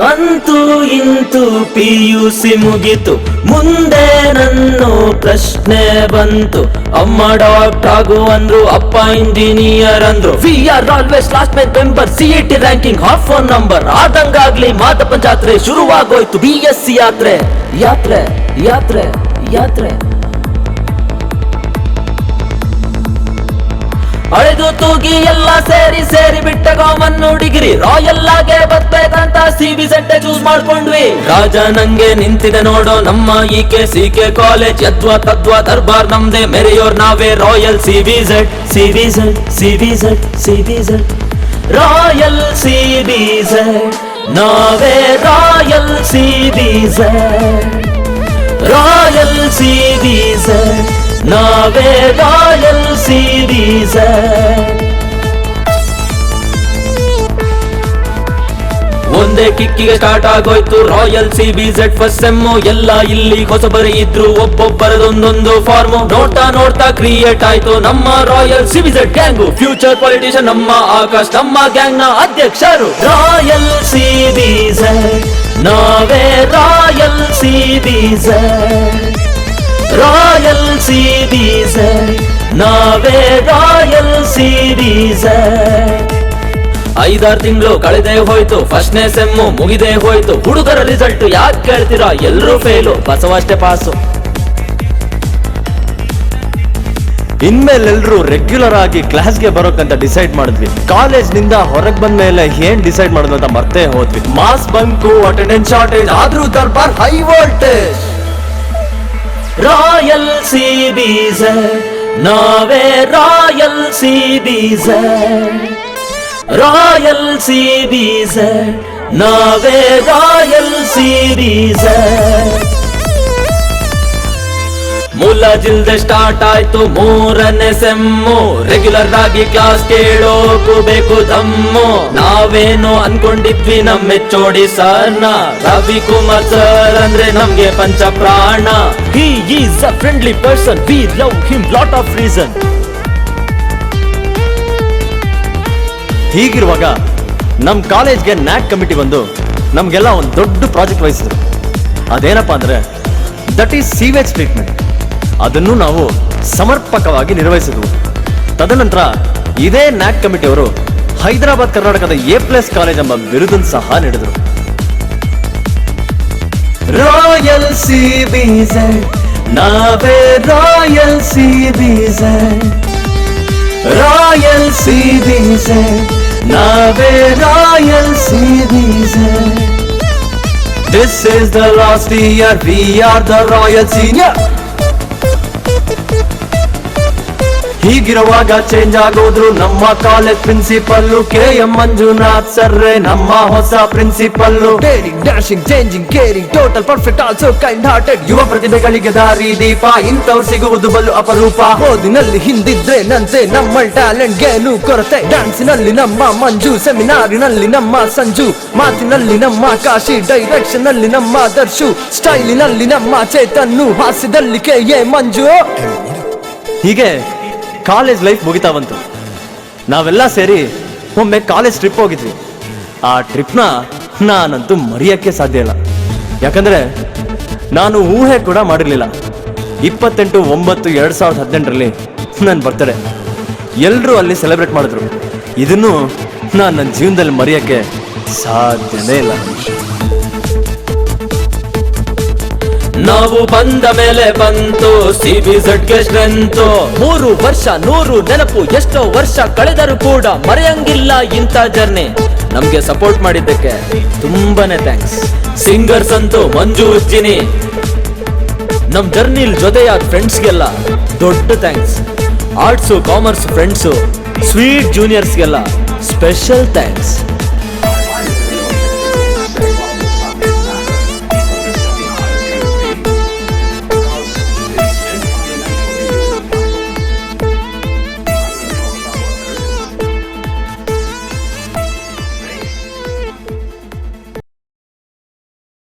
ಅಂತೂ ಇಂತೂ PUC ಮುಗಿತು, ಮುಂದೆ ನನ್ನೋ ಪ್ರಶ್ನೆ ಬಂತು. ಅಮ್ಮ ಡಾಕ್ಟರ್ ಆಗು ಅಂದ್ರು, ಅಪ್ಪ ಇಂಜಿನಿಯರ್ ಅಂದ್ರು. We are always last bench member, CET ranking half phone number. ಆದಂಗಾಗ್ಲಿ ಮಾದಪ್ಪನ್ ಜಾತ್ರೆ, ಶುರುವಾಗೋಯ್ತು BSc ಯಾತ್ರೆ ಯಾತ್ರೆ ಯಾತ್ರೆ ಯಾತ್ರೆ. ಅಳೆದು ತೂಗಿ ಎಲ್ಲ ಸೇರಿ ಸೇರಿ ಬಿಟ್ಟ ಕಾಮನ್ನು ಡಿಗ್ರಿ. ರಾಯಲ್ ಆಗೇ ಬರ್ಬೇಕಂತ CBSET ಚೂಸ್ ಮಾಡ್ಕೊಂಡ್ವಿ. ರಾಜ ನಂಗೆ ನಿಂತಿದೆ ನೋಡೋ ನಮ್ಮ EKCK ಕಾಲೇಜ್. ಯದ್ವಾ ತದ್ವಾ ದರ್ಬಾರ್ ನಮ್ದೆ, ಮೆರೆಯೋರ್ ನಾವೇ royal CBZ CBZ CBZ CBZ royal CBZ ನಾವೇ ರಾಯಲ್ CBZ ರಾಯಲ್ CBZ ನಾವೇ ರಾಯಲ್ CBZ. ಒಂದೇ ಕಿಕ್ಕಿಗೆ ಸ್ಟಾರ್ಟ್ ಆಗೋಯ್ತು ರಾಯಲ್ CBZ ಫಸ್ಟ್ ಸೆಮ್ಮು. ಎಲ್ಲ ಇಲ್ಲಿ ಹೊಸಬರಿ ಇದ್ರು, ಒಬ್ಬೊಬ್ಬರದೊಂದೊಂದು ಫಾರ್ಮು. ನೋಡ್ತಾ ನೋಡ್ತಾ ಕ್ರಿಯೇಟ್ ಆಯ್ತು ನಮ್ಮ royal CBZ gang. Future politician ನಮ್ಮ ಆಕಾಶ್, ನಮ್ಮ ಗ್ಯಾಂಗ್ ನ ಅಧ್ಯಕ್ಷರು. ರಾಯಲ್ CBZ ನಾವೇ ರಾಯಲ್ CBZ ರಾಯಲ್ CBZ ನಾವೇ ರಾಯಲ್ CBZ. 5-6 ತಿಂಗಳು ಕಳೆದೇ ಹೋಯ್ತು, ಫಸ್ಟ್ನೇ ಸೆಮ್ಮು ಮುಗಿದೇ ಹೋಯ್ತು. ಹುಡುಗರ ರಿಸಲ್ಟ್ ಯಾಕೆ ಕೇಳ್ತೀರಾ, ಎಲ್ರೂ ಫೇಲು, ಬಸವಷ್ಟೇ ಪಾಸು. ಇನ್ಮೇಲೆಲ್ರೂ ರೆಗ್ಯುಲರ್ ಆಗಿ ಕ್ಲಾಸ್ಗೆ ಬರೋಕಂತ ಡಿಸೈಡ್ ಮಾಡಿದ್ವಿ. ಕಾಲೇಜ್ ನಿಂದ ಹೊರಗ್ ಬಂದ ಮೇಲೆ ಏನ್ ಡಿಸೈಡ್ ಮಾಡೋದು ಅಂತ ಮರ್ತೇ ಹೋದ್ವಿ. ಮಾಸ್ ಬಂಕು, ಅಟೆಂಡೆನ್ಸ್ ಶಾರ್ಟೇಜ್, ಆದ್ರೂ ದರ್ಬಾರ್ ಹೈ ವೋಲ್ಟೇಜ್. ರಾಯಲ್ CBZ ನಾವೇ ರಾಯಲ್ CBZ ರಾಯಲ್ CBZ ನಾವೇ ರಾಯಲ್ CBZ. ಮುಲಾಜಿಲ್ದೆ ಸ್ಟಾರ್ಟ್ ಆಯ್ತು 3ನೇ ಸೆಮ್ಮು. ರೆಗ್ಯುಲರ್ ಆಗಿ ಕ್ಲಾಸ್ ಕೇಳೋಕು ಬೇಕು ದಮ್ಮು. ನಾವೇನು ಅನ್ಕೊಂಡಿದ್ವಿ ನಮ್ಮ HOD ಸರ್ನ, ರವಿಕುಮಾರ್ ಸರ್ ಅಂದ್ರೆ ನಮ್ಗೆ ಪಂಚ ಪ್ರಾಣ. He is a friendly person, we love him lot of reason. ಹೀಗಿರುವಾಗ ನಮ್ ಕಾಲೇಜ್ಗೆ ನ್ಯಾಕ್ ಕಮಿಟಿ ಬಂದು ನಮ್ಗೆಲ್ಲ ಒಂದು ದೊಡ್ಡ ಪ್ರಾಜೆಕ್ಟ್ ವಹಿಸಿದ್ರು. ಅದೇನಪ್ಪ ಅಂದ್ರೆ ದಟ್ ಈಸ್ ಸೀವೇಜ್ ಟ್ರೀಟ್ಮೆಂಟ್. ಅದನ್ನು ನಾವು ಸಮರ್ಪಕವಾಗಿ ನಿರ್ವಹಿಸಿದ್ವು. ತದನಂತರ ಇದೇ ನ್ಯಾಕ್ ಕಮಿಟಿಯವರು ಹೈದರಾಬಾದ್ ಕರ್ನಾಟಕದ A+ ಕಾಲೇಜ್ ಎಂಬ ಬಿರುದನ್ನು ಸಹ ನೀಡಿದರು. ರಾಯಲ್ CBZ ನಾವೇ ರಾಯಲ್ CBZ ರಾಯಲ್ CBZ ನಾವೇ royal CBZ. This is the last year, we are the royal senior. ಹೀಗಿರುವಾಗ ಚೇಂಜ್ ಆಗೋದ್ರು ನಮ್ಮ ಕಾಲೇಜ್ ಪ್ರಿನ್ಸಿಪಲ್. KM ಮಂಜುನಾಥ್ ಸರ್ರೆ ನಮ್ಮ ಹೊಸ principal. Daring, dashing, changing, caring, total perfect, also kind hearted. ಯುವ ಪ್ರತಿಭೆಗಳಿಗೆ ದಾರಿ ದೀಪ, ಇಂಥವ್ರು ಸಿಗುವುದು ಬಲು ಅಪರೂಪ. ಓದಿನಲ್ಲಿ ಹಿಂದಿದ್ರೆ ನಂತೆ ನಮ್ಮ ಟ್ಯಾಲೆಂಟ್ ಗೇನು ಕೊರತೆ. ಡ್ಯಾನ್ಸಿನಲ್ಲಿ ನಮ್ಮ ಮಂಜು, ಸೆಮಿನಾರಿನಲ್ಲಿ ನಮ್ಮ ಸಂಜು, ಮಾತಿನಲ್ಲಿ ನಮ್ಮ ಕಾಶಿ, ಡೈರೆಕ್ಷನ್ ಅಲ್ಲಿ ನಮ್ಮ ದರ್ಶು, ಸ್ಟೈಲಿನಲ್ಲಿ ನಮ್ಮ ಚೇತನ್ನು, ಹಾಸ್ಯದಲ್ಲಿ KA ಮಂಜು. ಹೀಗೆ ಕಾಲೇಜ್ ಲೈಫ್ ಮುಗಿತಾ ಬಂತು. ನಾವೆಲ್ಲ ಸೇರಿ ಒಮ್ಮೆ ಕಾಲೇಜ್ ಟ್ರಿಪ್ ಹೋಗಿದ್ವಿ. ಆ ಟ್ರಿಪ್ನ ನಾನಂತೂ ಮರೆಯೋಕ್ಕೆ ಸಾಧ್ಯ ಇಲ್ಲ. ಯಾಕಂದ್ರೆ ನಾನು ಊಹೆ ಕೂಡ ಮಾಡಿರಲಿಲ್ಲ 28/9/2018ರಲ್ಲಿ ನನ್ನ ಬರ್ತಡೇ ಎಲ್ಲರೂ ಅಲ್ಲಿ ಸೆಲೆಬ್ರೇಟ್ ಮಾಡಿದ್ರು. ಇದನ್ನು ನಾನು ನನ್ನ ಜೀವನದಲ್ಲಿ ಮರೆಯೋಕ್ಕೆ ಸಾಧ್ಯನೇ ಇಲ್ಲ. ನಾವು ಬಂದ ಮೇಲೆ ಬಂತು CBZಗೆ ಸ್ಟ್ರೆಂತು. 3 ವರ್ಷ 100 ನೆನಪು, ಎಷ್ಟೋ ವರ್ಷ ಕಳೆದರೂ ಕೂಡ ಮರೆಯಂಗಿಲ್ಲ ಇಂಥ ಜರ್ನಿ. ನಮ್ಗೆ ಸಪೋರ್ಟ್ ಮಾಡಿದ್ದಕ್ಕೆ ತುಂಬಾನೇ ಥ್ಯಾಂಕ್ಸ್. ಸಿಂಗರ್ಸ್ ಅಂತೂ ಮಂಜು ಉಜ್ಜಿನಿ, ನಮ್ ಜರ್ನಿಲ್ ಜೊತೆಯಾದ ಫ್ರೆಂಡ್ಸ್ಗೆಲ್ಲ ದೊಡ್ಡ thanks. Arts commerce friends, sweet ಜೂನಿಯರ್ಸ್ಗೆಲ್ಲ ಸ್ಪೆಷಲ್ ಥ್ಯಾಂಕ್ಸ್.